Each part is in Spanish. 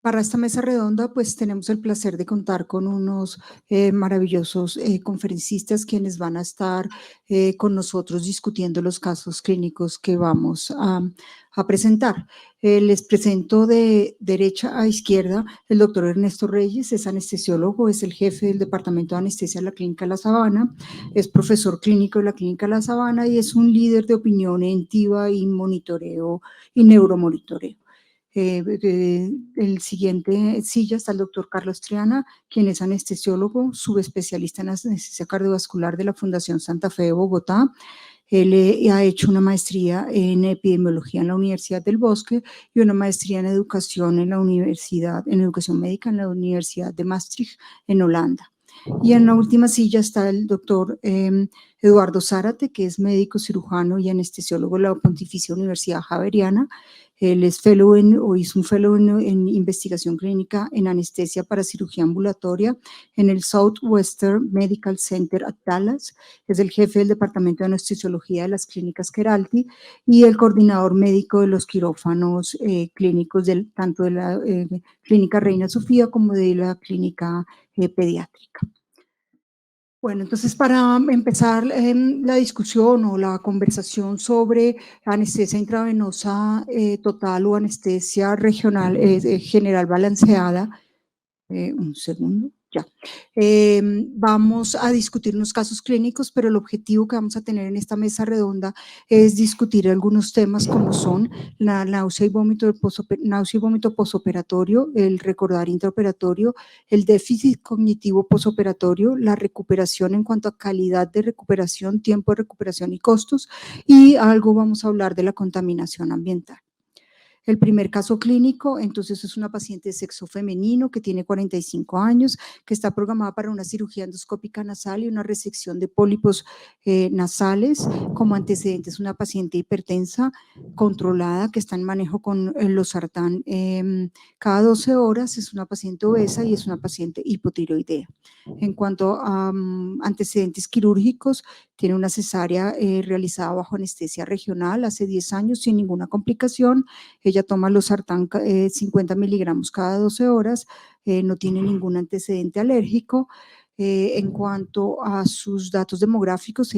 Para esta mesa redonda, pues tenemos el placer de contar con unos maravillosos conferencistas quienes van a estar con nosotros discutiendo los casos clínicos que vamos a presentar. Les presento de derecha a izquierda el doctor Ernesto Reyes, es anestesiólogo, es el jefe del Departamento de Anestesia de la Clínica La Sabana, es profesor clínico de la Clínica La Sabana y es un líder de opinión en TIVA y monitoreo y neuromonitoreo. El siguiente silla está el doctor Carlos Triana, quien es anestesiólogo, subespecialista en anestesia cardiovascular de la Fundación Santa Fe de Bogotá. Él ha hecho una maestría en epidemiología en la Universidad del Bosque y una maestría en educación en educación médica en la Universidad de Maastricht en Holanda. Y en la última silla está el doctor Eduardo Zárate, que es médico cirujano y anestesiólogo de la Pontificia Universidad Javeriana. Él es hizo un fellow en investigación clínica en anestesia para cirugía ambulatoria en el Southwestern Medical Center at Dallas. Es el jefe del Departamento de Anestesiología de las Clínicas Keralty y el coordinador médico de los quirófanos clínicos tanto de la Clínica Reina Sofía como de la Clínica Pediátrica. Bueno, entonces para empezar la discusión o la conversación sobre anestesia intravenosa total o anestesia regional general balanceada, un segundo, ya. Vamos a discutir unos casos clínicos, pero el objetivo que vamos a tener en esta mesa redonda es discutir algunos temas como son la náusea y vómito posoperatorio, el recordar intraoperatorio, el déficit cognitivo posoperatorio, la recuperación en cuanto a calidad de recuperación, tiempo de recuperación y costos, y algo vamos a hablar de la contaminación ambiental. El primer caso clínico, entonces, es una paciente de sexo femenino que tiene 45 años, que está programada para una cirugía endoscópica nasal y una resección de pólipos nasales. Como antecedentes, una paciente hipertensa controlada que está en manejo con losartán cada 12 horas, es una paciente obesa y es una paciente hipotiroidea. En cuanto a antecedentes quirúrgicos, tiene una cesárea realizada bajo anestesia regional hace 10 años sin ninguna complicación. Ella toma losartán 50 miligramos cada 12 horas, no tiene ningún antecedente alérgico. En cuanto a sus datos demográficos,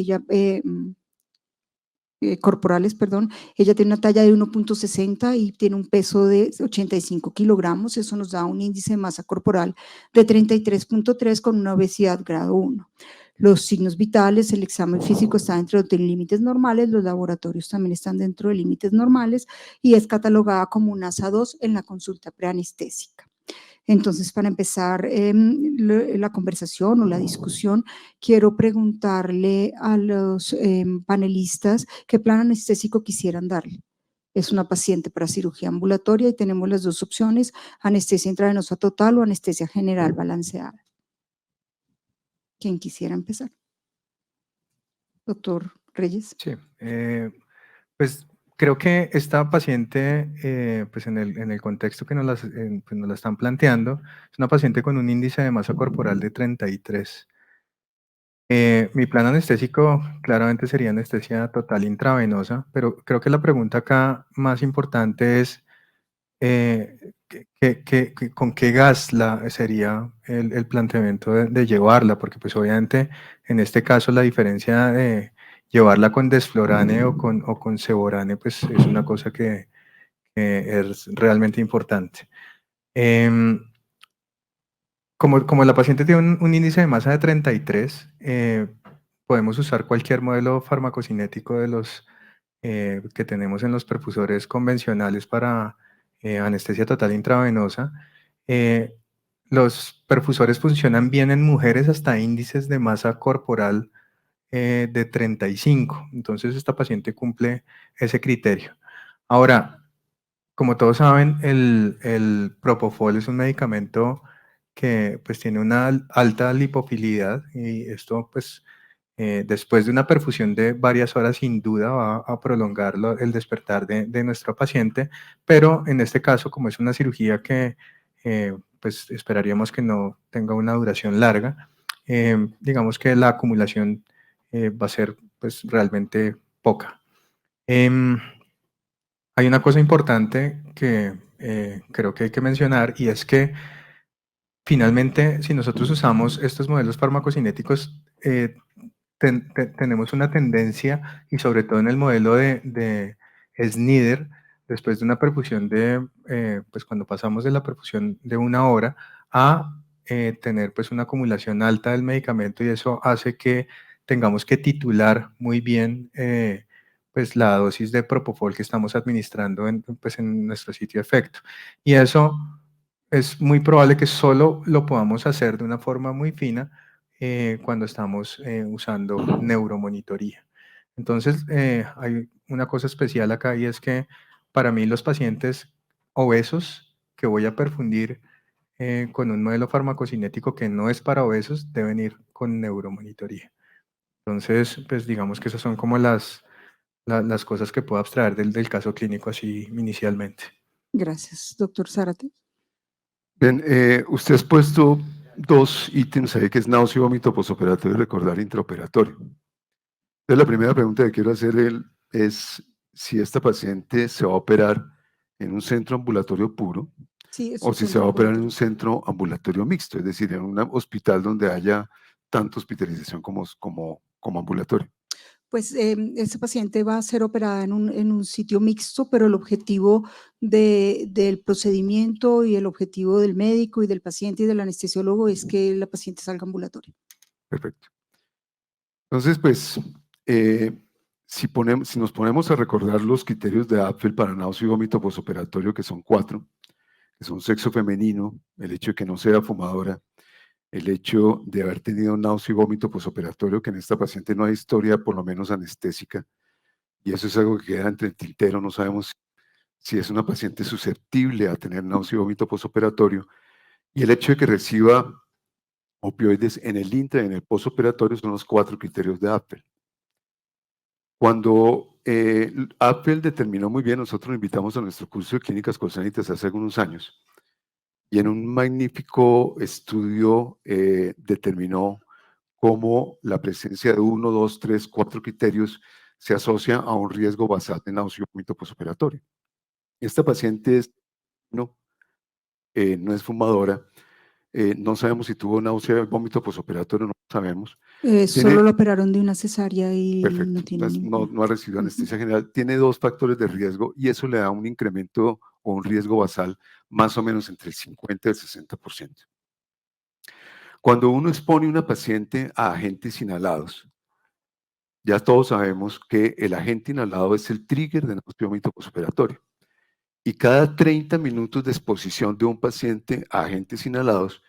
corporales, perdón, ella tiene una talla de 1.60 y tiene un peso de 85 kilogramos, eso nos da un índice de masa corporal de 33.3 con una obesidad grado 1. Los signos vitales, el examen físico está dentro de límites normales, los laboratorios también están dentro de límites normales y es catalogada como un ASA 2 en la consulta preanestésica. Entonces, para empezar la conversación o la discusión, quiero preguntarle a los panelistas qué plan anestésico quisieran darle. Es una paciente para cirugía ambulatoria y tenemos las dos opciones, anestesia intravenosa total o anestesia general balanceada. ¿Quién quisiera empezar? Doctor Reyes. Sí, pues creo que esta paciente, pues en el contexto que pues nos la están planteando, es una paciente con un índice de masa corporal de 33. Mi plan anestésico claramente sería anestesia total intravenosa, pero creo que la pregunta acá más importante es ¿con qué gas sería el planteamiento de llevarla? Porque pues obviamente en este caso la diferencia de llevarla con desflorane o con seborane pues es una cosa que es realmente importante. Como la paciente tiene un índice de masa de 33, podemos usar cualquier modelo farmacocinético de los que tenemos en los perfusores convencionales para anestesia total intravenosa. Los perfusores funcionan bien en mujeres hasta índices de masa corporal de 35. Entonces esta paciente cumple ese criterio. Ahora, como todos saben, el propofol es un medicamento que pues tiene una alta lipofilidad y esto pues después de una perfusión de varias horas sin duda va a prolongar el despertar de nuestro paciente, pero en este caso como es una cirugía que pues esperaríamos que no tenga una duración larga, digamos que la acumulación va a ser pues realmente poca. Hay una cosa importante que creo que hay que mencionar, y es que finalmente, si nosotros usamos estos modelos farmacocinéticos, tenemos una tendencia, y sobre todo en el modelo de Snyder, después de una perfusión pues cuando pasamos de la perfusión de 1 hora a tener pues una acumulación alta del medicamento, y eso hace que tengamos que titular muy bien pues la dosis de propofol que estamos administrando pues en nuestro sitio de efecto. Y eso es muy probable que solo lo podamos hacer de una forma muy fina cuando estamos usando neuromonitoría. Entonces, hay una cosa especial acá, y es que para mí los pacientes obesos que voy a perfundir con un modelo farmacocinético que no es para obesos deben ir con neuromonitoría. Entonces, pues digamos que esas son como las cosas que puedo abstraer del caso clínico así inicialmente. Gracias, doctor Zárate. Bien, usted ha puesto 2 ítems ahí, que es náusea, vómito posoperatorio y recordar intraoperatorio. Entonces, la primera pregunta que quiero hacer es si esta paciente se va a operar en un centro ambulatorio puro Sí, es o un si se centro va a operar en ambulatorio. un centro ambulatorio mixto, es decir, en un hospital donde haya tanto hospitalización como ambulatorio. Pues esta paciente va a ser operada en un sitio mixto, pero el objetivo del procedimiento y el objetivo del médico y del paciente y del anestesiólogo es que la paciente salga ambulatoria. Perfecto. Entonces, pues, si nos ponemos a recordar los criterios de Apfel para náusea y vómito posoperatorio, que son 4, que son sexo femenino, el hecho de que no sea fumadora, el hecho de haber tenido náusea y vómito posoperatorio, que en esta paciente no hay historia, por lo menos anestésica, y eso es algo que queda entre el tintero, no sabemos si es una paciente susceptible a tener náusea y vómito posoperatorio, y el hecho de que reciba opioides en el intra y en el posoperatorio son los 4 criterios de Apfel. Cuando Apfel determinó muy bien, nosotros lo invitamos a nuestro curso de clínicas colsanitas hace algunos años, y en un magnífico estudio determinó cómo la presencia de 1, 2, 3, 4 criterios se asocia a un riesgo basal de náusea y vómito posoperatorio. Esta paciente no es fumadora, no sabemos si tuvo náusea y vómito posoperatorio, no lo sabemos. Solo lo operaron de una cesárea y Perfecto, no tiene entonces ningún. no ha recibido anestesia general, tiene 2 factores de riesgo y eso le da un incremento o un riesgo basal más o menos entre el 50 y el 60%. Cuando uno expone a una paciente a agentes inhalados, ya todos sabemos que el agente inhalado es el trigger de náusea y vómito posoperatorio. Y cada 30 minutos de exposición de un paciente a agentes inhalados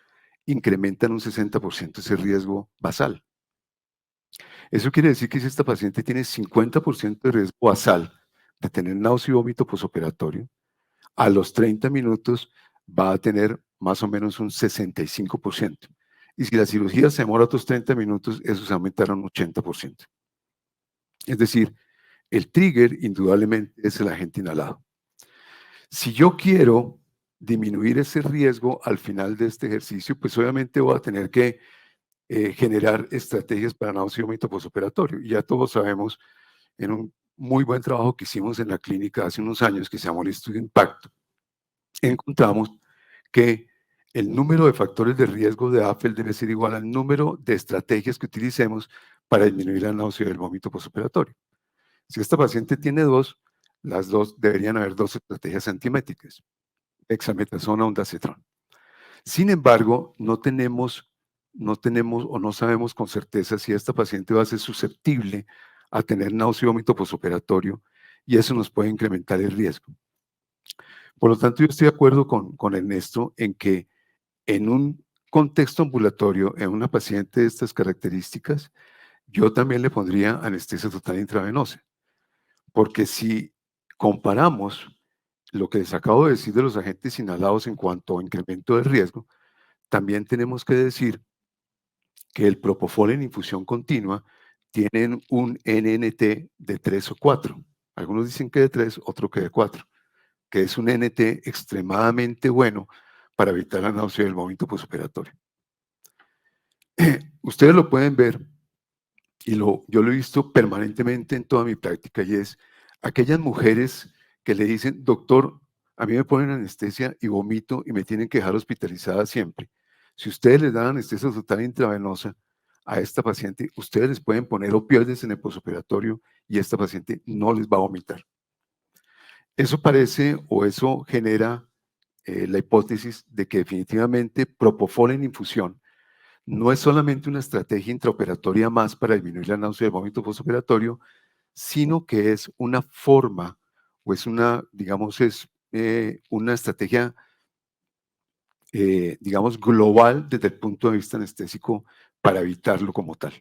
incrementan un 60% ese riesgo basal. Eso quiere decir que si esta paciente tiene 50% de riesgo basal de tener náusea y vómito posoperatorio, a los 30 minutos va a tener más o menos un 65%. Y si la cirugía se demora otros 30 minutos, eso se aumentará un 80%. Es decir, el trigger indudablemente es el agente inhalado. Si yo quiero disminuir ese riesgo al final de este ejercicio, pues obviamente voy a tener que generar estrategias para náusea y vómito posoperatorio. Y ya todos sabemos, en un muy buen trabajo que hicimos en la clínica hace unos años, que se llamó el estudio de impacto, encontramos que el número de factores de riesgo de Apfel debe ser igual al número de estrategias que utilicemos para disminuir la náusea y el vómito posoperatorio. Si esta paciente tiene 2, las 2 deberían haber 2 estrategias antieméticas, dexametasona o ondansetron. Sin embargo, no tenemos o no sabemos con certeza si esta paciente va a ser susceptible a tener náusea y vómito posoperatorio, y eso nos puede incrementar el riesgo. Por lo tanto, yo estoy de acuerdo con Ernesto en que en un contexto ambulatorio, en una paciente de estas características, yo también le pondría anestesia total intravenosa, porque si comparamos lo que les acabo de decir de los agentes inhalados en cuanto a incremento de riesgo, también tenemos que decir que el propofol en infusión continua tienen un NNT de 3 o 4. Algunos dicen que de 3, otros que de 4, que es un NT extremadamente bueno para evitar la náusea y el vómito posoperatorio. Ustedes lo pueden ver, y yo lo he visto permanentemente en toda mi práctica, y es aquellas mujeres que le dicen, doctor, A mí me ponen anestesia y vomito y me tienen que dejar hospitalizada siempre. Si ustedes les dan anestesia total intravenosa a esta paciente, ustedes les pueden poner opioides en el posoperatorio y esta paciente no les va a vomitar. Eso parece o eso genera la hipótesis de que definitivamente propofol en infusión no es solamente una estrategia intraoperatoria más para disminuir la náusea y el vómito postoperatorio, sino que es una forma o es una, digamos, es una estrategia, digamos, global desde el punto de vista anestésico para evitarlo como tal.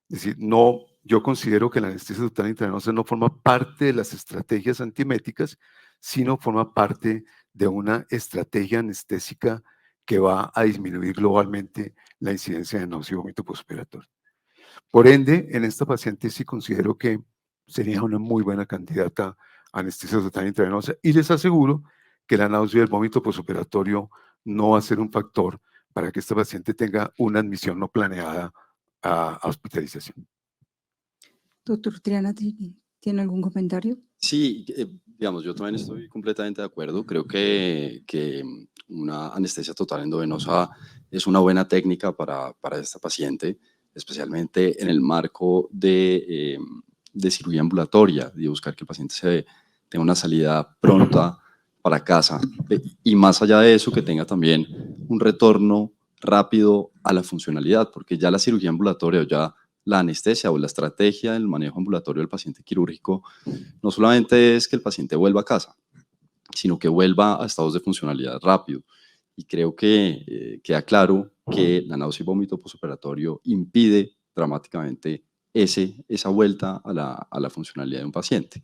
Es decir, no, yo considero que la anestesia total intravenosa no forma parte de las estrategias antieméticas, sino forma parte de una estrategia anestésica que va a disminuir globalmente la incidencia de náusea y vómito postoperatorio. Por ende, en esta paciente sí considero que sería una muy buena candidata a anestesia total intravenosa y les aseguro que la náusea y el vómito postoperatorio no va a ser un factor para que esta paciente tenga una admisión no planeada a hospitalización. Doctor Triana, ¿tiene algún comentario? Sí, digamos, yo también estoy completamente de acuerdo. Creo que una anestesia total endovenosa es una buena técnica para esta paciente, especialmente en el marco de cirugía ambulatoria, de buscar que el paciente tenga una salida pronta para casa. Y más allá de eso, que tenga también un retorno rápido a la funcionalidad, porque ya la cirugía ambulatoria o ya la anestesia o la estrategia del manejo ambulatorio del paciente quirúrgico no solamente es que el paciente vuelva a casa, sino que vuelva a estados de funcionalidad rápido. Y creo que queda claro que la náusea y vómito postoperatorio impide dramáticamente esa vuelta a la funcionalidad de un paciente.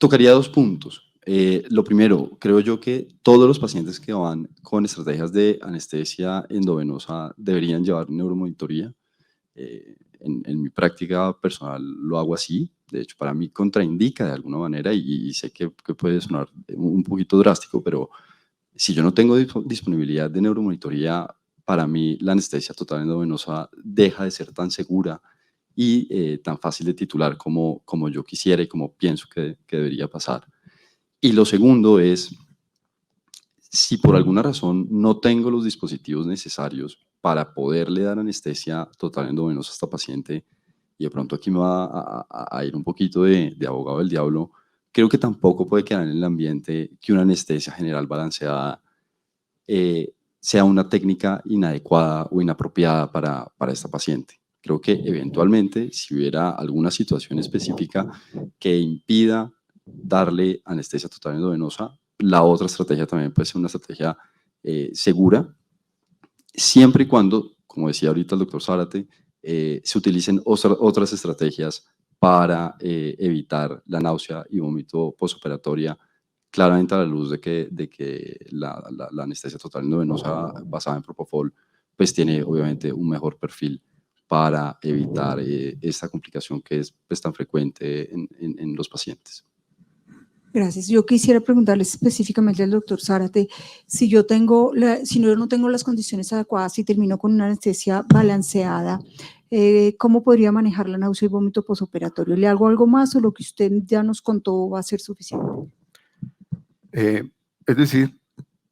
Tocaría dos puntos. Lo primero, creo yo que todos los pacientes que van con estrategias de anestesia endovenosa deberían llevar neuromonitoría. En mi práctica personal lo hago así. De hecho, para mí contraindica de alguna manera y sé que puede sonar un poquito drástico, pero si yo no tengo disponibilidad de neuromonitoría, para mí la anestesia total endovenosa deja de ser tan segura y tan fácil de titular como yo quisiera y como pienso que debería pasar. Y lo segundo es, si por alguna razón no tengo los dispositivos necesarios para poderle dar anestesia total endovenosa a esta paciente, y de pronto aquí me va a ir un poquito de abogado del diablo, creo que tampoco puede quedar en el ambiente que una anestesia general balanceada sea una técnica inadecuada o inapropiada para esta paciente. Creo que eventualmente, si hubiera alguna situación específica que impida darle anestesia total endovenosa, la otra estrategia también puede ser una estrategia segura, siempre y cuando, como decía ahorita el doctor Zárate, se utilicen otras estrategias para evitar la náusea y vómito postoperatoria, claramente a la luz de que la anestesia total endovenosa basada en propofol pues tiene obviamente un mejor perfil para evitar esta complicación que es pues, tan frecuente en los pacientes. Gracias. Yo quisiera preguntarle específicamente al doctor Zárate, si yo no tengo las condiciones adecuadas y termino con una anestesia balanceada, ¿cómo podría manejar la náusea y vómito postoperatorio? ¿Le hago algo más o lo que usted ya nos contó va a ser suficiente? Es decir,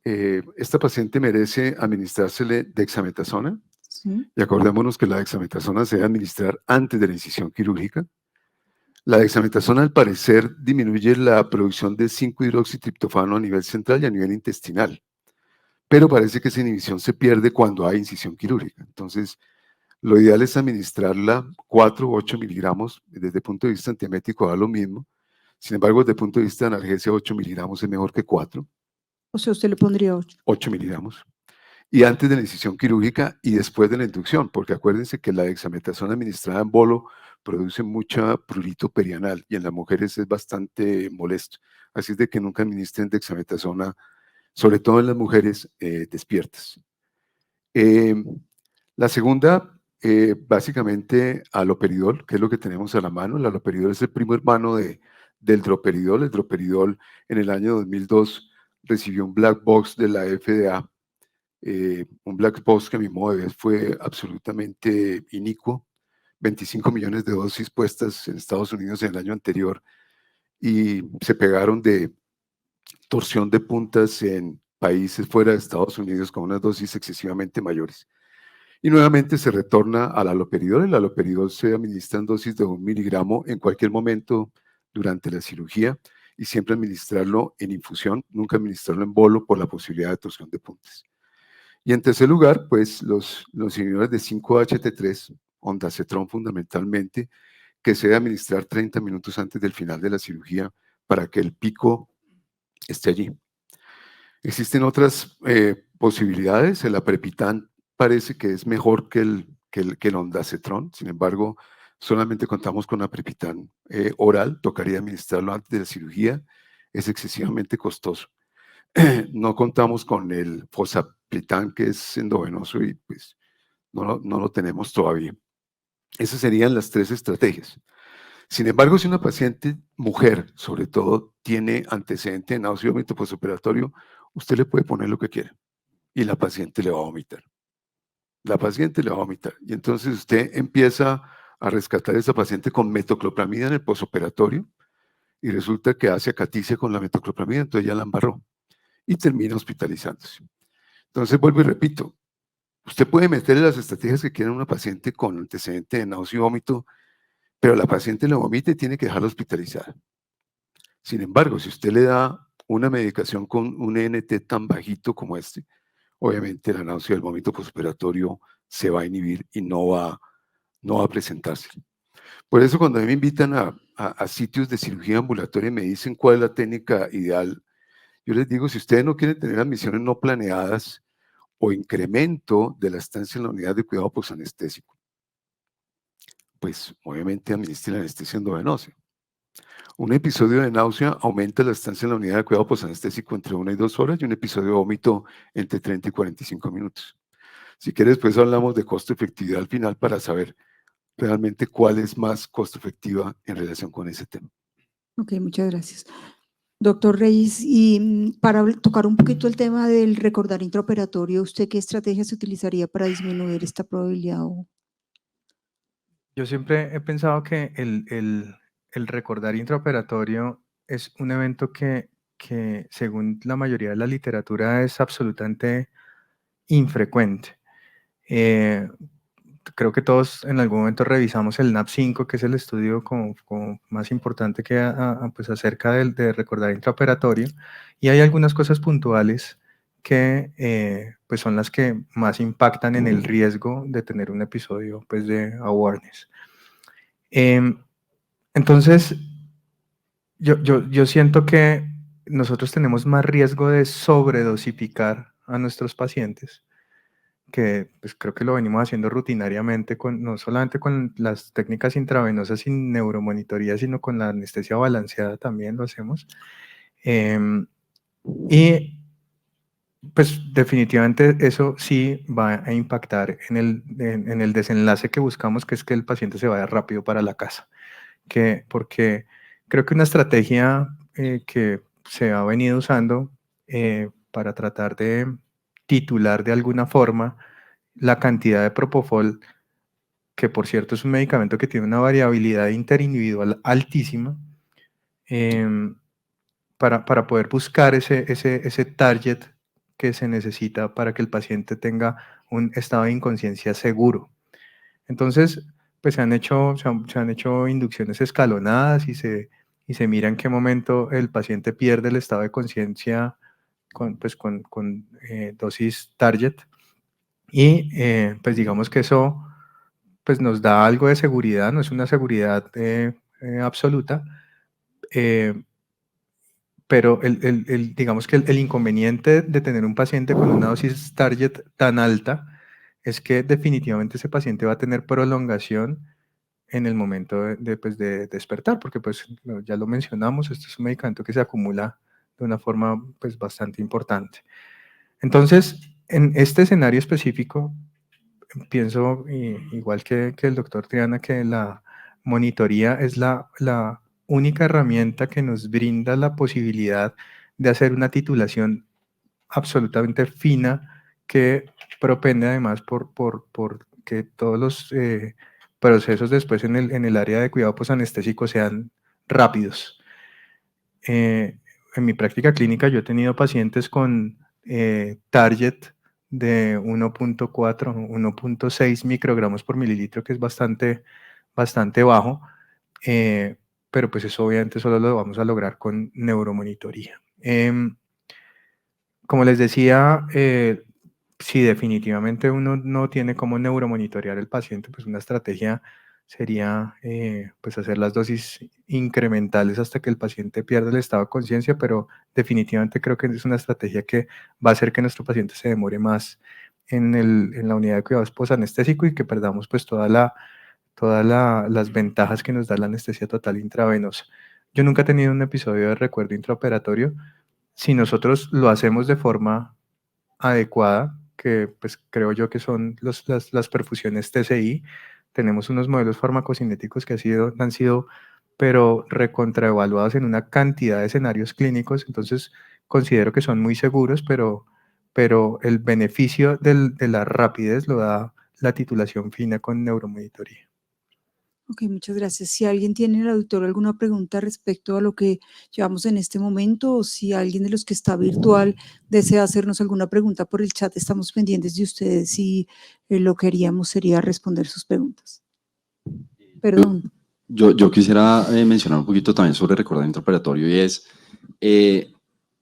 esta paciente merece administrársele dexametasona. Sí. Y acordémonos que la dexametasona se debe administrar antes de la incisión quirúrgica. La dexametasona, al parecer, disminuye la producción de 5-hidroxitriptofano a nivel central y a nivel intestinal, pero parece que esa inhibición se pierde cuando hay incisión quirúrgica. Entonces, lo ideal es administrarla 4 o 8 miligramos. Desde el punto de vista antiemético da lo mismo. Sin embargo, desde el punto de vista de analgesia, 8 miligramos es mejor que 4. O sea, usted le pondría 8. 8 miligramos. Y antes de la incisión quirúrgica y después de la inducción, porque acuérdense que la dexametasona administrada en bolo produce mucha prurito perianal y en las mujeres es bastante molesto. Así es de que nunca administren dexametasona, sobre todo en las mujeres despiertas. La segunda, básicamente aloperidol, que es lo que tenemos a la mano. El aloperidol es el primo hermano del droperidol. El droperidol en el año 2002 recibió un black box de la FDA. Un black box que a mi modo de ver fue absolutamente inicuo, 25 millones de dosis puestas en Estados Unidos en el año anterior y se pegaron de torsión de puntas en países fuera de Estados Unidos con unas dosis excesivamente mayores. Y nuevamente se retorna al haloperidol. El haloperidol se administra en dosis de 1 miligramo en cualquier momento durante la cirugía y siempre administrarlo en infusión, nunca administrarlo en bolo por la posibilidad de torsión de puntas. Y en tercer lugar, pues los inhibidores de 5-HT3, ondansetron fundamentalmente, que se debe administrar 30 minutos antes del final de la cirugía para que el pico esté allí. Existen otras posibilidades. El aprepitant parece que es mejor que el ondansetron. Sin embargo, solamente contamos con aprepitant oral. Tocaría administrarlo antes de la cirugía. Es excesivamente costoso. No contamos con el fosaprepitant, que es endovenoso, y pues no lo tenemos todavía. Esas serían las 3 estrategias. Sin embargo, si una paciente, mujer sobre todo, tiene antecedente de náusea y vómito postoperatorio, usted le puede poner lo que quiera y la paciente le va a vomitar. La paciente le va a vomitar. Y entonces usted empieza a rescatar a esa paciente con metoclopramida en el postoperatorio y resulta que hace acaticia con la metoclopramida, entonces ya la embarró y termina hospitalizándose. Entonces vuelvo y repito, usted puede meterle las estrategias que quiera a una paciente con antecedente de náusea y vómito, pero la paciente le vomita y tiene que dejarla hospitalizada. Sin embargo, si usted le da una medicación con un ENT tan bajito como este, obviamente la náusea y el vómito postoperatorio se va a inhibir y no va a presentarse. Por eso cuando a mí me invitan a sitios de cirugía ambulatoria y me dicen cuál es la técnica ideal, yo les digo, si ustedes no quieren tener admisiones no planeadas o incremento de la estancia en la unidad de cuidado posanestésico, pues obviamente administre la anestesia endovenosa. Un episodio de náusea aumenta la estancia en la unidad de cuidado posanestésico entre 1 y 2 horas y un episodio de vómito entre 30 y 45 minutos. Si quieres, después hablamos de costo-efectividad al final para saber realmente cuál es más costo-efectiva en relación con ese tema. Ok, muchas gracias. Doctor Reyes, y para tocar un poquito el tema del recordar intraoperatorio, ¿usted qué estrategias utilizaría para disminuir esta probabilidad? Yo siempre he pensado que el recordar intraoperatorio es un evento que según la mayoría de la literatura es absolutamente infrecuente. Creo que todos en algún momento revisamos el NAP5, que es el estudio como más importante que pues acerca de recordar intraoperatorio, y hay algunas cosas puntuales que pues son las que más impactan en el riesgo de tener un episodio pues de awareness. Entonces, yo siento que nosotros tenemos más riesgo de sobredosificar a nuestros pacientes, que pues creo que lo venimos haciendo rutinariamente, no solamente con las técnicas intravenosas sin neuromonitoría, sino con la anestesia balanceada también lo hacemos. Y pues definitivamente eso sí va a impactar en el desenlace que buscamos, que es que el paciente se vaya rápido para la casa. Porque creo que una estrategia que se ha venido usando para tratar de titular de alguna forma la cantidad de propofol, que por cierto es un medicamento que tiene una variabilidad interindividual altísima, para poder buscar ese target que se necesita para que el paciente tenga un estado de inconsciencia seguro. Entonces, pues se han hecho inducciones escalonadas y se mira en qué momento el paciente pierde el estado de conciencia con dosis target. Y pues digamos que eso pues nos da algo de seguridad, no es una seguridad absoluta, pero digamos que el inconveniente de tener un paciente con una dosis target tan alta es que definitivamente ese paciente va a tener prolongación en el momento de despertar, porque pues ya lo mencionamos, este es un medicamento que se acumula de una forma pues bastante importante. Entonces, en este escenario específico, pienso igual que el doctor Triana, que la monitoría es la única herramienta que nos brinda la posibilidad de hacer una titulación absolutamente fina que propende además por que todos los procesos después en el área de cuidado posanestésico sean rápidos. en mi práctica clínica yo he tenido pacientes con target de 1.4, 1.6 microgramos por mililitro, que es bastante bajo, pero pues eso obviamente solo lo vamos a lograr con neuromonitoría. Como les decía, si definitivamente uno no tiene cómo neuromonitorear el paciente, pues una estrategia sería pues hacer las dosis incrementales hasta que el paciente pierda el estado de conciencia, pero definitivamente creo que es una estrategia que va a hacer que nuestro paciente se demore más en la unidad de cuidados posanestésico y que perdamos pues todas las ventajas que nos da la anestesia total intravenosa. Yo nunca he tenido un episodio de recuerdo intraoperatorio. Si nosotros lo hacemos de forma adecuada, que pues creo yo que son las perfusiones TCI, tenemos unos modelos farmacocinéticos que han sido pero recontraevaluados en una cantidad de escenarios clínicos, entonces considero que son muy seguros, pero el beneficio de la rapidez lo da la titulación fina con neuromonitoría. Ok, muchas gracias. Si alguien tiene en el auditorio alguna pregunta respecto a lo que llevamos en este momento, o si alguien de los que está virtual desea hacernos alguna pregunta por el chat, estamos pendientes de ustedes y lo que haríamos sería responder sus preguntas. Perdón. Yo quisiera mencionar un poquito también sobre recordar intraoperatorio y es,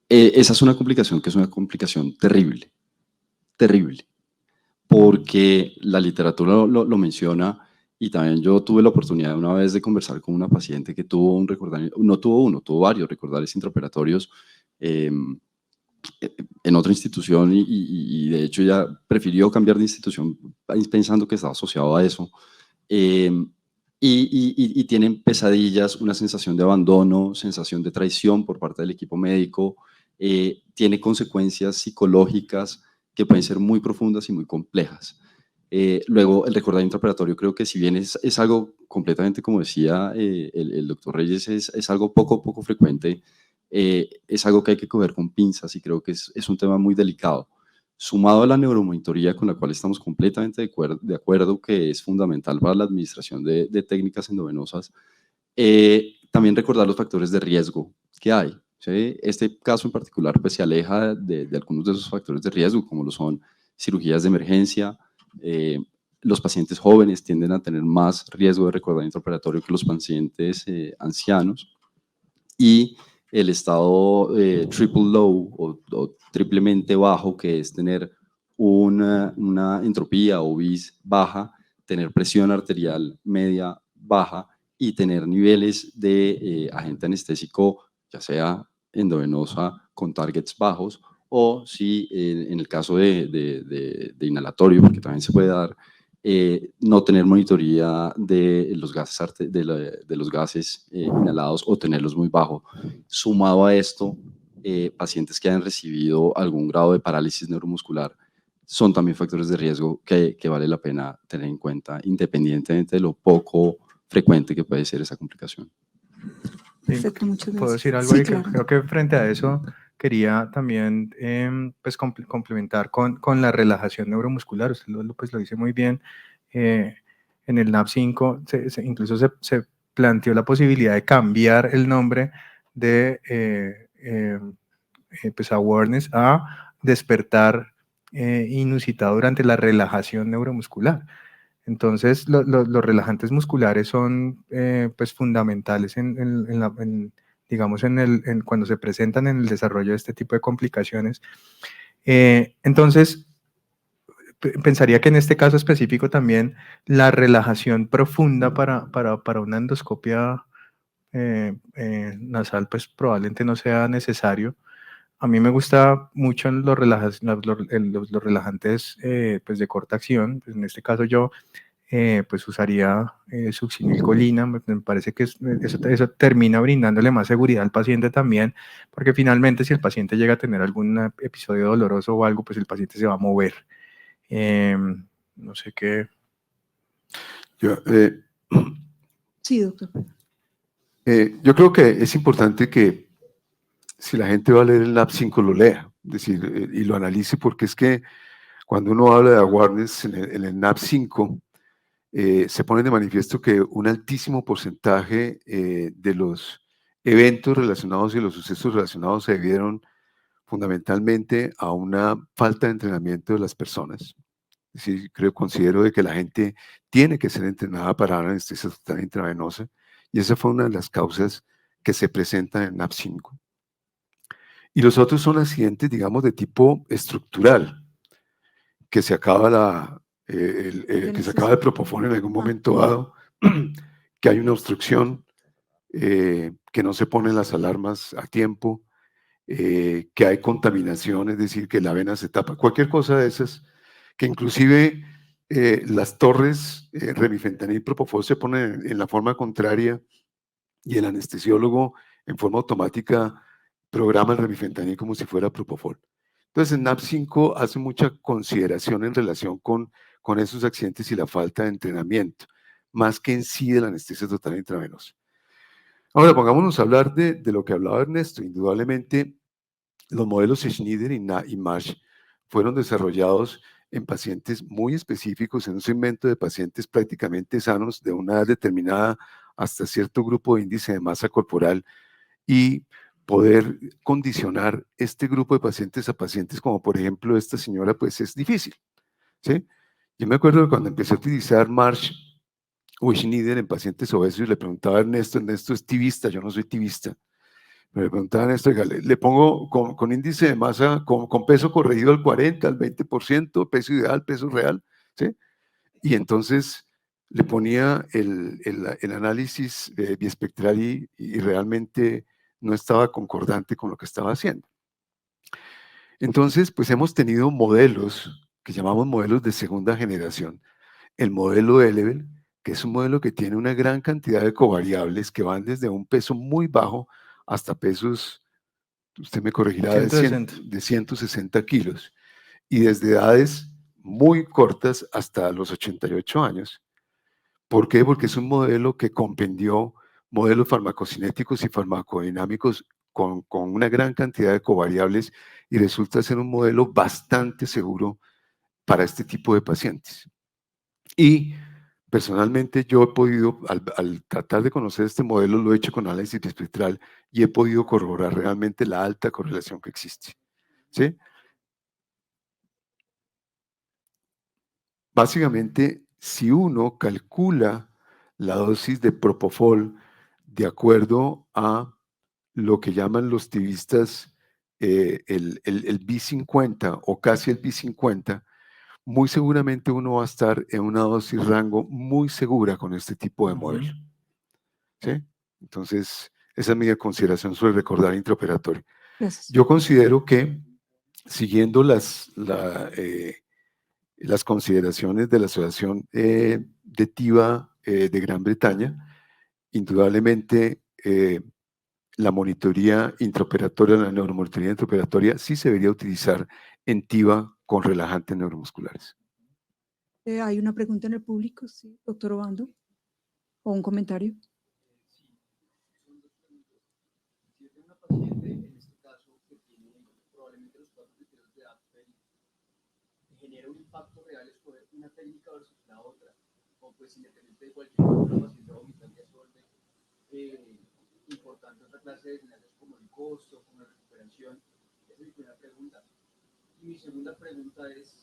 esa es una complicación que es una complicación terrible, porque la literatura lo menciona y también yo tuve la oportunidad una vez de conversar con una paciente que tuvo un recordatorio, no tuvo uno, tuvo varios recordarios intraoperatorios en otra institución y de hecho ya prefirió cambiar de institución pensando que estaba asociado a eso. Y tienen pesadillas, una sensación de abandono, sensación de traición por parte del equipo médico, tiene consecuencias psicológicas que pueden ser muy profundas y muy complejas. Luego, el recordar intraoperatorio creo que si bien es algo completamente, como decía el doctor Reyes, es algo poco frecuente, es algo que hay que coger con pinzas y creo que es un tema muy delicado. Sumado a la neuromonitoría con la cual estamos completamente de acuerdo que es fundamental para la administración de técnicas endovenosas, también recordar los factores de riesgo que hay. ¿Sí? Este caso en particular pues, se aleja de algunos de esos factores de riesgo, como lo son cirugías de emergencia. Los pacientes jóvenes tienden a tener más riesgo de recordar intraoperatorio que los pacientes ancianos. Y el estado triple low o triplemente bajo, que es tener una entropía o BIS baja, tener presión arterial media baja y tener niveles de agente anestésico, ya sea endovenosa con targets bajos, o si en el caso de inhalatorio, porque también se puede dar, no tener monitoría de los gases, de los gases inhalados o tenerlos muy bajos. Sumado a esto, pacientes que hayan recibido algún grado de parálisis neuromuscular son también factores de riesgo que vale la pena tener en cuenta, independientemente de lo poco frecuente que puede ser esa complicación. Perfecto, muchas gracias. ¿Puedo decir algo Sí, ahí? claro. Creo que frente a eso quería también pues complementar con la relajación neuromuscular. Usted pues lo dice muy bien. En el NAP5 incluso se planteó la posibilidad de cambiar el nombre de pues awareness a despertar inusitado durante la relajación neuromuscular. Entonces, los relajantes musculares son pues fundamentales digamos, cuando se presentan en el desarrollo de este tipo de complicaciones. Entonces, pensaría que en este caso específico también la relajación profunda para una endoscopia nasal, pues probablemente no sea necesario. A mí me gusta mucho los relajantes pues de corta acción. Pues en este caso yo pues usaría succinilcolina. Me parece que eso termina brindándole más seguridad al paciente también, porque finalmente si el paciente llega a tener algún episodio doloroso o algo, pues el paciente se va a mover. No sé qué. Sí, doctor. Yo creo que es importante que si la gente va a leer el NAP5 lo lea, es decir, y lo analice, porque es que cuando uno habla de awareness en el NAP5, se pone de manifiesto que un altísimo porcentaje de los eventos relacionados y los sucesos relacionados se debieron fundamentalmente a una falta de entrenamiento de las personas. Es decir, considero de que la gente tiene que ser entrenada para dar anestesia total intravenosa, y esa fue una de las causas que se presentan en NAP5. Y los otros son accidentes, digamos, de tipo estructural, que se acaba que se acaba el propofol en algún momento dado, que hay una obstrucción, que no se ponen las alarmas a tiempo, que hay contaminación, es decir, que la vena se tapa, cualquier cosa de esas, que inclusive las torres remifentanil propofol se ponen en la forma contraria y el anestesiólogo en forma automática programa el remifentanil como si fuera propofol. Entonces, en NAP5 hace mucha consideración en relación con esos accidentes y la falta de entrenamiento, más que en sí de la anestesia total intravenosa. Ahora, pongámonos a hablar de lo que hablaba Ernesto. Indudablemente, los modelos Schneider y Marsh fueron desarrollados en pacientes muy específicos, en un segmento de pacientes prácticamente sanos, de una edad determinada hasta cierto grupo de índice de masa corporal, y poder condicionar este grupo de pacientes a pacientes como por ejemplo esta señora, pues es difícil, ¿sí? Yo me acuerdo que cuando empecé a utilizar Marsh o Schneider en pacientes obesos, y le preguntaba a Ernesto es tibista, yo no soy tibista, pero le preguntaba a Ernesto, le pongo con índice de masa, con peso corregido al 40, al 20%, peso ideal, peso real, ¿sí? Y entonces le ponía el análisis biespectral y realmente no estaba concordante con lo que estaba haciendo. Entonces, pues hemos tenido modelos que llamamos modelos de segunda generación. El modelo Elevel, que es un modelo que tiene una gran cantidad de covariables que van desde un peso muy bajo hasta pesos, usted me corregirá, de 160 kilos, y desde edades muy cortas hasta los 88 años. ¿Por qué? Porque es un modelo que compendió modelos farmacocinéticos y farmacodinámicos con una gran cantidad de covariables, y resulta ser un modelo bastante seguro para este tipo de pacientes. Y personalmente yo he podido, al tratar de conocer este modelo, lo he hecho con análisis biespectral y he podido corroborar realmente la alta correlación que existe, ¿sí? Básicamente, si uno calcula la dosis de propofol de acuerdo a lo que llaman los tibistas el B50 o casi el B50, muy seguramente uno va a estar en una dosis rango muy segura con este tipo de modelo, ¿sí? Entonces, esa es mi consideración sobre recordar intraoperatorio. Gracias. Yo considero que, siguiendo las consideraciones de la Asociación de TIVA de Gran Bretaña, indudablemente la monitoría intraoperatoria, la neuromonitoría intraoperatoria, sí se debería utilizar en TIVA con relajantes neuromusculares. Hay una pregunta en el público, sí, doctor Obando, o un comentario. Genera un impacto real escoger una técnica versus la otra, o pues independiente de cualquier otra paciente vomitaria suerte, importante otra clase de señales como el costo, como la recuperación. Esa es mi primera pregunta. Y mi segunda pregunta es,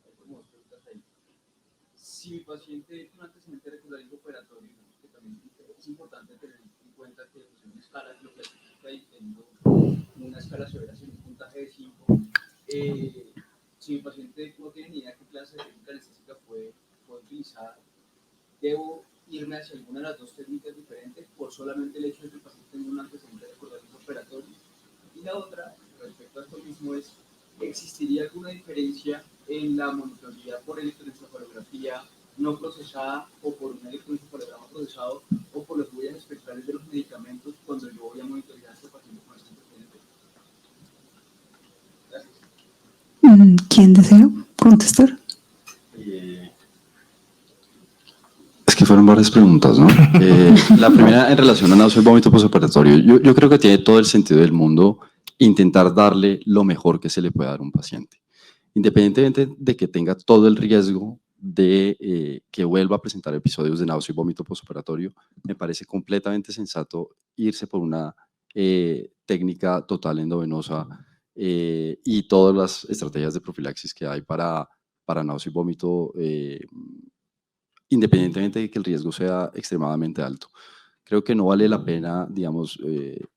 hay como dos preguntas ahí. Si mi paciente tiene un antecedente de recurrente operatorio, que también es importante tener en cuenta que pues, en una escala lo clasifica diciendo una escala severa sin un puntaje de 5, si mi paciente no tiene ni idea qué clase de técnica anestésica puede utilizar, ¿debo irme hacia alguna de las dos técnicas diferentes por solamente el hecho de que el paciente tenga un antecedente de recurrente operatorio? Y la otra, respecto a esto mismo, es, ¿existiría alguna diferencia en la monitoría por electroencefalografía no procesada o por un electroencefalograma procesado o por las huellas espectrales de los medicamentos cuando yo voy a monitorear a este paciente con este antecedente? Gracias. ¿Quién desea contestar? Es que fueron varias preguntas, ¿no? La primera en relación a náusea y vómito postoperatorio. Yo creo que tiene todo el sentido del mundo intentar darle lo mejor que se le pueda dar a un paciente. Independientemente de que tenga todo el riesgo de que vuelva a presentar episodios de náusea y vómito postoperatorio, me parece completamente sensato irse por una técnica total endovenosa y todas las estrategias de profilaxis que hay para náusea y vómito, independientemente de que el riesgo sea extremadamente alto. Creo que no vale la pena, digamos,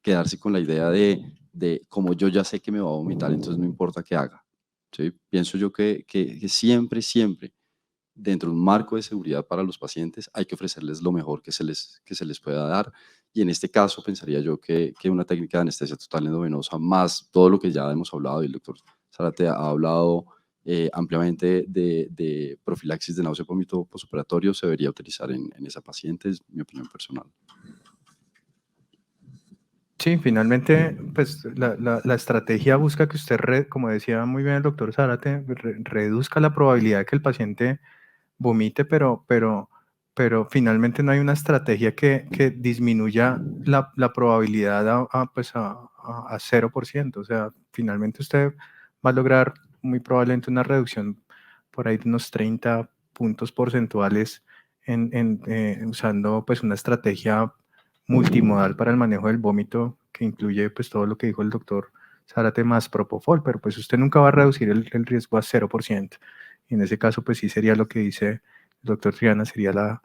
quedarse con la idea de como yo ya sé que me va a vomitar, entonces no importa qué haga. ¿Sí? Pienso yo que siempre, siempre, dentro de un marco de seguridad para los pacientes, hay que ofrecerles lo mejor que se les pueda dar. Y en este caso, pensaría yo que una técnica de anestesia total endovenosa, más todo lo que ya hemos hablado, y el doctor Zárate ha hablado ampliamente de profilaxis de náusea y vómito postoperatorio, se debería utilizar en esa paciente, es mi opinión personal. Sí, finalmente, pues la estrategia busca que usted, como decía muy bien el doctor Zárate, reduzca la probabilidad de que el paciente vomite, pero finalmente no hay una estrategia que disminuya la probabilidad a 0%. O sea, finalmente usted va a lograr muy probablemente una reducción por ahí de unos 30 puntos porcentuales usando pues una estrategia multimodal para el manejo del vómito que incluye pues todo lo que dijo el doctor Zárate más propofol, pero pues usted nunca va a reducir el riesgo a 0%. Y en ese caso pues sí sería lo que dice el doctor Triana, sería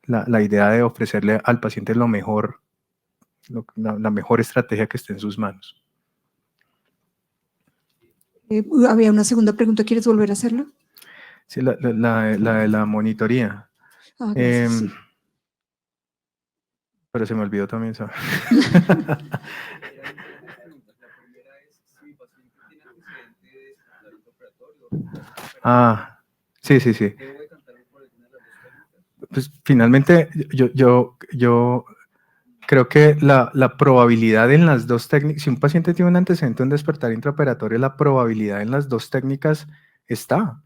la idea de ofrecerle al paciente lo mejor, la mejor estrategia que esté en sus manos. Había una segunda pregunta, ¿quieres volver a hacerla? Sí, la de la monitoría. Ah, gracias, sí. Pero se me olvidó también, ¿sabes? Sí. Pues finalmente yo creo que la probabilidad en las dos técnicas, si un paciente tiene un antecedente de un despertar intraoperatorio, la probabilidad en las dos técnicas está.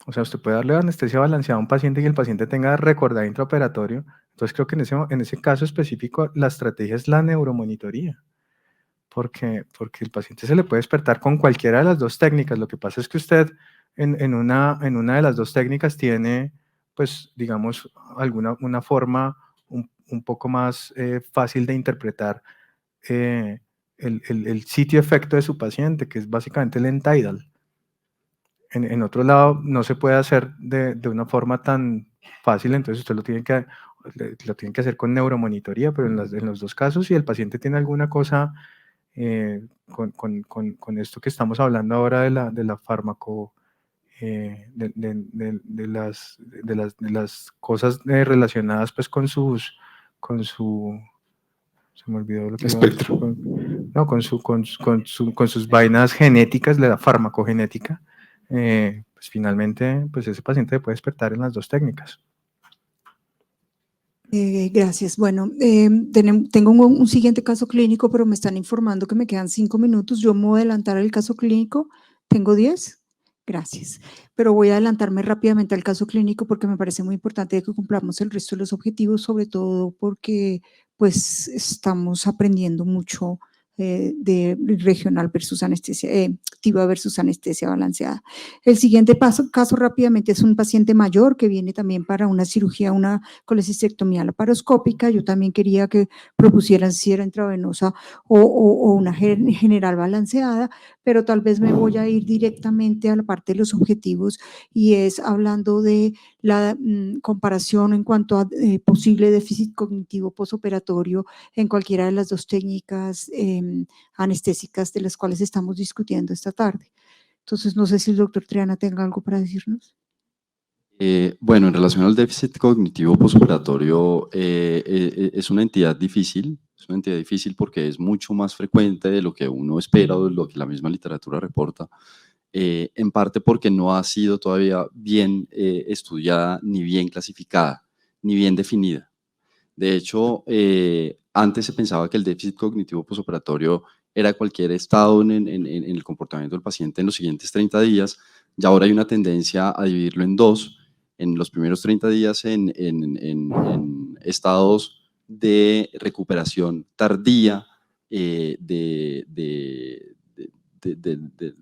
O sea, usted puede darle anestesia balanceada a un paciente y el paciente tenga recordado intraoperatorio. Entonces creo que en ese caso específico la estrategia es la neuromonitoría. Porque el paciente se le puede despertar con cualquiera de las dos técnicas. Lo que pasa es que usted en una de las dos técnicas tiene, pues, digamos, una forma un poco más fácil de interpretar el sitio efecto de su paciente, que es básicamente el end-tidal. En otro lado, no se puede hacer de una forma tan fácil, entonces usted lo tiene que hacer con neuromonitoría, pero en los dos casos, si el paciente tiene alguna cosa con esto que estamos hablando ahora de la fármaco, de las cosas relacionadas pues con su, se me olvidó lo que espectro. con sus vainas genéticas, de la farmacogenética, pues finalmente pues ese paciente puede despertar en las dos técnicas. Gracias. Bueno, tengo un siguiente caso clínico, pero me están informando que me quedan 5 minutos. Yo me voy a adelantar al caso clínico. ¿Tengo 10? Gracias. Pero voy a adelantarme rápidamente al caso clínico porque me parece muy importante que cumplamos el resto de los objetivos, sobre todo porque pues estamos aprendiendo mucho de regional versus anestesia, activa versus anestesia balanceada. El siguiente caso rápidamente es un paciente mayor que viene también para una cirugía, una colecistectomía laparoscópica. Yo también quería que propusieran si era intravenosa o una general balanceada, pero tal vez me voy a ir directamente a la parte de los objetivos y es hablando de la comparación en cuanto a posible déficit cognitivo postoperatorio en cualquiera de las dos técnicas anestésicas de las cuales estamos discutiendo esta tarde. Entonces, no sé si el doctor Triana tenga algo para decirnos. Bueno, en relación al déficit cognitivo postoperatorio, es una entidad difícil, porque es mucho más frecuente de lo que uno espera o de lo que la misma literatura reporta, en parte porque no ha sido todavía bien estudiada, ni bien clasificada, ni bien definida. De hecho, antes se pensaba que el déficit cognitivo postoperatorio era cualquier estado en el comportamiento del paciente en los siguientes 30 días, y ahora hay una tendencia a dividirlo en dos, en los primeros 30 días en estados de recuperación tardía de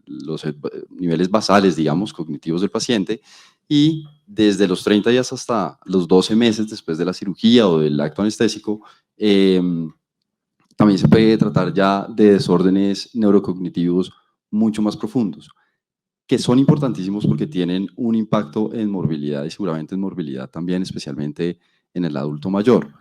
los niveles basales, digamos, cognitivos del paciente, y desde los 30 días hasta los 12 meses después de la cirugía o del acto anestésico, también se puede tratar ya de desórdenes neurocognitivos mucho más profundos, que son importantísimos porque tienen un impacto en morbilidad y seguramente en morbilidad también, especialmente en el adulto mayor.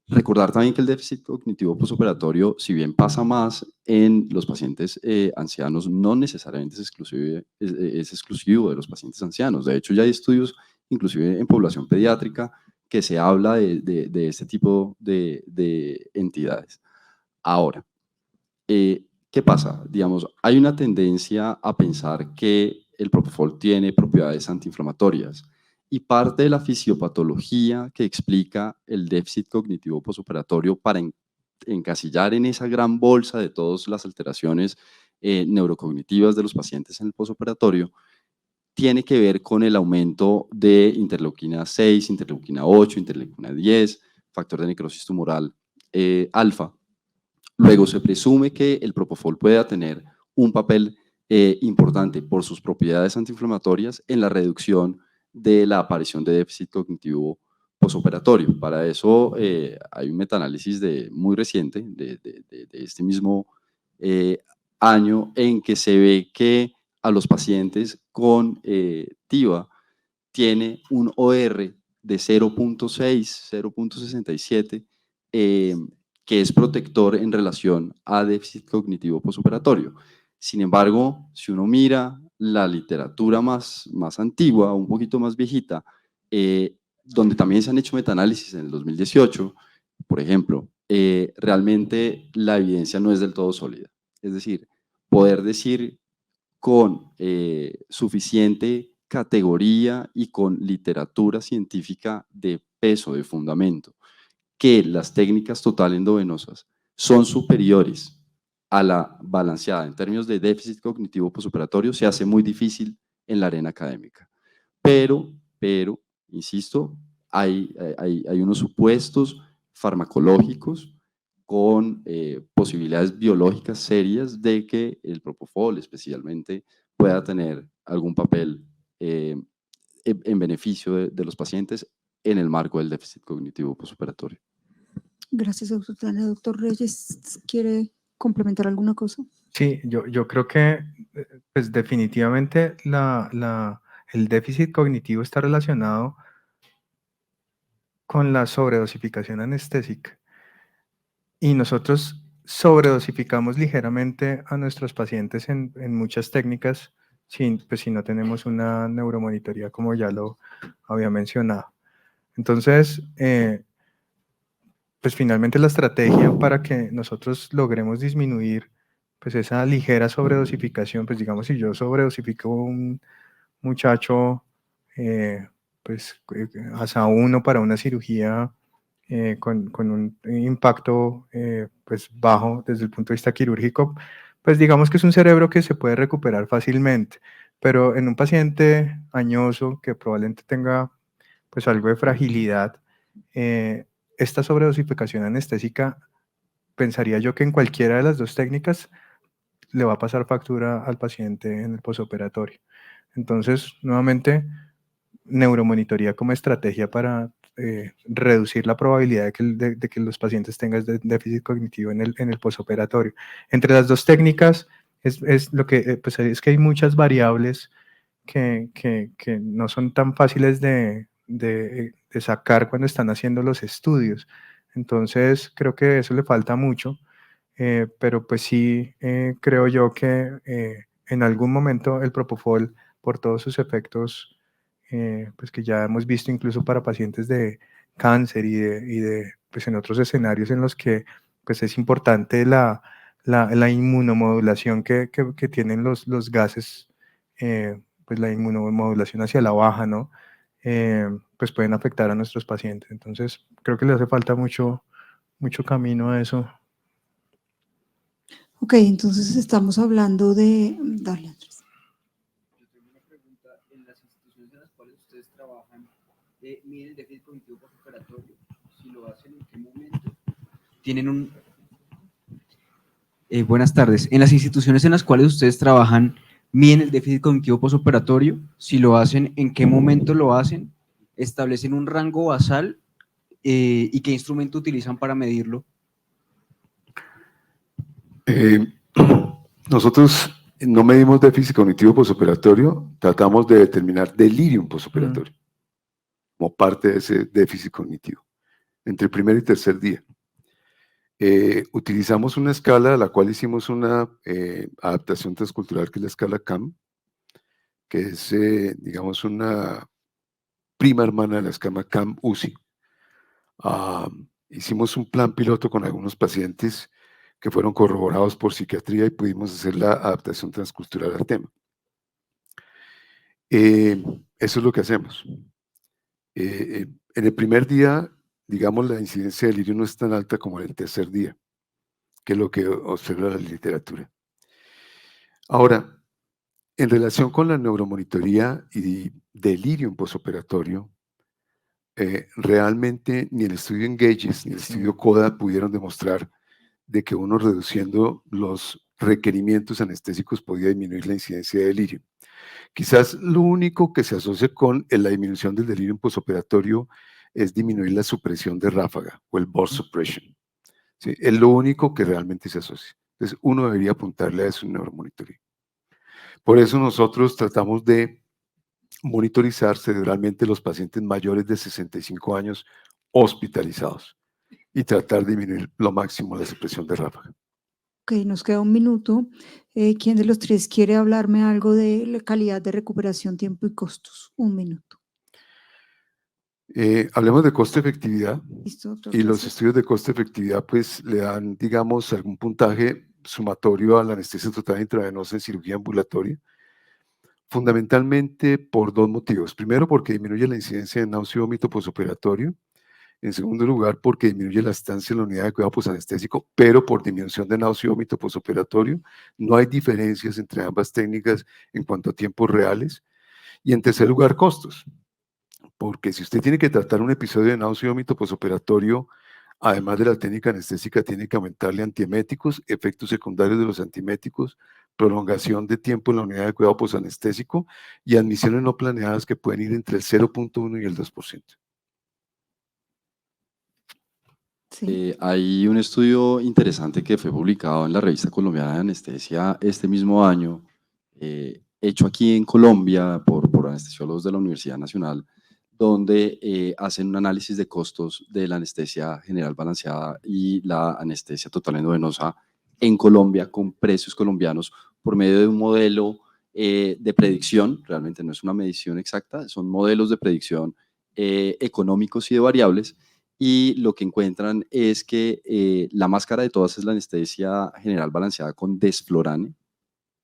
Recordar también que el déficit cognitivo postoperatorio, si bien pasa más en los pacientes ancianos, no necesariamente es exclusivo de los pacientes ancianos. De hecho, ya hay estudios, inclusive en población pediátrica, que se habla de este tipo de entidades. Ahora, ¿qué pasa? Digamos, hay una tendencia a pensar que el propofol tiene propiedades antiinflamatorias y parte de la fisiopatología que explica el déficit cognitivo postoperatorio para encasillar en esa gran bolsa de todas las alteraciones neurocognitivas de los pacientes en el postoperatorio tiene que ver con el aumento de interleuquina 6, interleuquina 8, interleuquina 10, factor de necrosis tumoral alfa. Luego se presume que el propofol pueda tener un papel importante por sus propiedades antiinflamatorias en la reducción de la aparición de déficit cognitivo postoperatorio. Para eso hay un metaanálisis muy reciente de este mismo año en que se ve que a los pacientes con TIVA tiene un OR de 0.6, 0.67, que es protector en relación a déficit cognitivo postoperatorio. Sin embargo, si uno mira la literatura más antigua, un poquito más viejita, donde también se han hecho metaanálisis en el 2018, por ejemplo, realmente la evidencia no es del todo sólida. Es decir, poder decir con suficiente categoría y con literatura científica de peso, de fundamento, que las técnicas total endovenosas son superiores a la balanceada en términos de déficit cognitivo postoperatorio, se hace muy difícil en la arena académica. Pero, insisto, hay unos supuestos farmacológicos con posibilidades biológicas serias de que el propofol especialmente pueda tener algún papel en beneficio de los pacientes en el marco del déficit cognitivo postoperatorio. Gracias, doctor Triana. Doctor Reyes, ¿quiere complementar alguna cosa? Sí, yo creo que pues definitivamente el déficit cognitivo está relacionado con la sobredosificación anestésica. Y nosotros sobredosificamos ligeramente a nuestros pacientes en muchas técnicas, pues si no tenemos una neuromonitoría, como ya lo había mencionado. Entonces, pues finalmente la estrategia para que nosotros logremos disminuir pues esa ligera sobredosificación, pues digamos si yo sobredosifico un muchacho pues hasta uno para una cirugía con un impacto pues bajo desde el punto de vista quirúrgico, pues digamos que es un cerebro que se puede recuperar fácilmente, pero en un paciente añoso que probablemente tenga pues algo de fragilidad, esta sobredosificación anestésica, pensaría yo que en cualquiera de las dos técnicas le va a pasar factura al paciente en el posoperatorio. Entonces, nuevamente, neuromonitoría como estrategia para reducir la probabilidad de que los pacientes tengan déficit cognitivo en el posoperatorio. Entre las dos técnicas es lo que, pues es que hay muchas variables que no son tan fáciles de sacar cuando están haciendo los estudios. Entonces, creo que eso le falta mucho, pero pues sí creo yo que en algún momento el propofol, por todos sus efectos, pues que ya hemos visto incluso para pacientes de cáncer pues en otros escenarios en los que pues es importante la inmunomodulación que tienen los gases, pues la inmunomodulación hacia la baja, ¿no? Pues pueden afectar a nuestros pacientes. Entonces, creo que le hace falta mucho camino a eso. Ok, entonces estamos hablando de... Dale, Andrés. Yo tengo una pregunta. En las instituciones en las cuales ustedes trabajan, ¿miden el déficit cognitivo postoperatorio? Si lo hacen, ¿en qué momento? Tienen un... buenas tardes. En las instituciones en las cuales ustedes trabajan, miden el déficit cognitivo postoperatorio, si lo hacen, en qué momento lo hacen, establecen un rango basal y qué instrumento utilizan para medirlo. Nosotros no medimos déficit cognitivo postoperatorio, tratamos de determinar delirium postoperatorio como parte de ese déficit cognitivo, entre el primer y tercer día. Utilizamos una escala a la cual hicimos una adaptación transcultural, que es la escala CAM, que es, digamos, una prima hermana de la escala CAM-UCI. Hicimos un plan piloto con algunos pacientes que fueron corroborados por psiquiatría y pudimos hacer la adaptación transcultural al tema. Eso es lo que hacemos. En el primer día, digamos, la incidencia de delirio no es tan alta como en el tercer día, que es lo que observa la literatura. Ahora, en relación con la neuromonitoría y delirium postoperatorio, realmente ni el estudio Engages ni el estudio CODA pudieron demostrar de que uno reduciendo los requerimientos anestésicos podía disminuir la incidencia de delirio. Quizás lo único que se asocia con la disminución del delirio postoperatorio es disminuir la supresión de ráfaga o el burst suppression. ¿Sí? Es lo único que realmente se asocia. Entonces, uno debería apuntarle a eso en neuromonitoría. Por eso nosotros tratamos de monitorizar cerebralmente los pacientes mayores de 65 años hospitalizados y tratar de disminuir lo máximo la supresión de ráfaga. Ok, nos queda un minuto. ¿Quién de los tres quiere hablarme algo de la calidad de recuperación, tiempo y costos? Un minuto. Hablemos de costo-efectividad. ¿Listo, doctor? Y los Gracias. estudios de costo-efectividad pues le dan, digamos, algún puntaje sumatorio a la anestesia total intravenosa en cirugía ambulatoria, fundamentalmente por dos motivos. Primero, porque disminuye la incidencia de náusea y vómito postoperatorio. En segundo lugar, porque disminuye la estancia en la unidad de cuidado posanestésico, pero por disminución de náusea y vómito postoperatorio. No hay diferencias entre ambas técnicas en cuanto a tiempos reales. Y en tercer lugar, costos. Porque si usted tiene que tratar un episodio de náusea y vómito postoperatorio, además de la técnica anestésica, tiene que aumentarle antieméticos, efectos secundarios de los antieméticos, prolongación de tiempo en la unidad de cuidado posanestésico y admisiones no planeadas que pueden ir entre el 0.1 y el 2%. Sí. Hay un estudio interesante que fue publicado en la Revista Colombiana de Anestesia este mismo año, hecho aquí en Colombia por anestesiólogos de la Universidad Nacional, donde hacen un análisis de costos de la anestesia general balanceada y la anestesia total endovenosa en Colombia con precios colombianos por medio de un modelo de predicción. Realmente no es una medición exacta, son modelos de predicción económicos y de variables, y lo que encuentran es que la más cara de todas es la anestesia general balanceada con desflorane,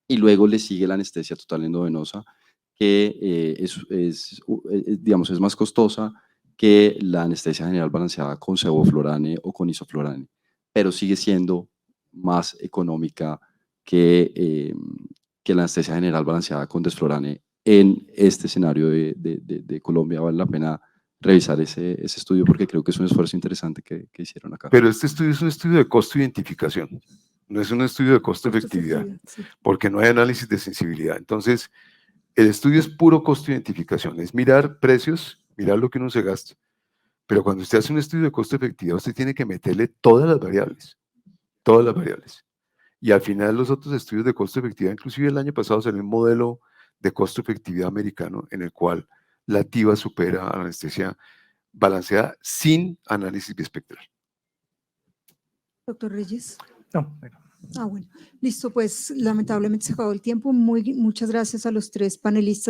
y luego le sigue la anestesia total endovenosa, que digamos, es más costosa que la anestesia general balanceada con sevoflurane o con isoflurane, pero sigue siendo más económica que la anestesia general balanceada con desflorane. En este escenario de Colombia vale la pena revisar ese estudio porque creo que es un esfuerzo interesante que hicieron acá. Pero este estudio es un estudio de costo-identificación, no es un estudio de costo-efectividad, Sí. porque no hay análisis de sensibilidad. Entonces, el estudio es puro costo-identificación, es mirar precios, mirar lo que uno se gasta. Pero cuando usted hace un estudio de costo-efectividad, usted tiene que meterle todas las variables, todas las variables. Y al final los otros estudios de costo-efectividad, inclusive el año pasado salió un modelo de costo-efectividad americano en el cual la TIVA supera a la anestesia balanceada sin análisis biespectral. Doctor Reyes. No, bueno. Bueno. Listo, pues lamentablemente se acabó el tiempo. Muchas gracias a los tres panelistas.